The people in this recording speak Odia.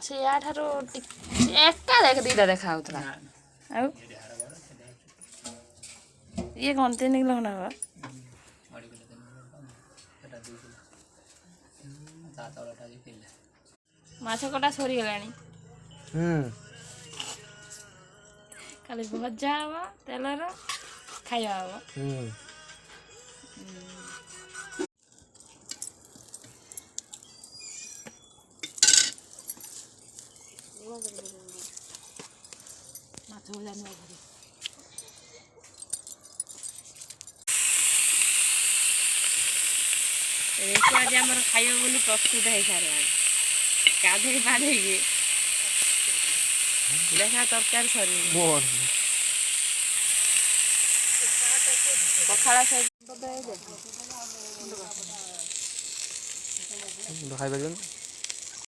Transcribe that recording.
ସେ ୟାଠାରୁ ଏକା ଦେଖ ଦିଟା ଦେଖା ହଉଥିଲା ଆଉ ଇଏ କ'ଣ 3 କିଲୋ ଖଣ୍ଡେ ହବ ମାଛ କଟା ସରିଗଲାଣି ଖାଲି ଭଜା ହବ ତେଲର ଖାଇବା ହବ ମାଛ ଭଜା ନୁହେଁ ରେସି ଆଜି ଆମର ଖାଇବ ବୋଲି ପ୍ରସ୍ତୁତ ହେଇସାରିଲାଣି ଗାଧେଇ ପାଧେଇକି ଦେଖା ତରକାରୀ ସରିନି ପଖାଳ ସହିତ ଖାଇପାରିବନି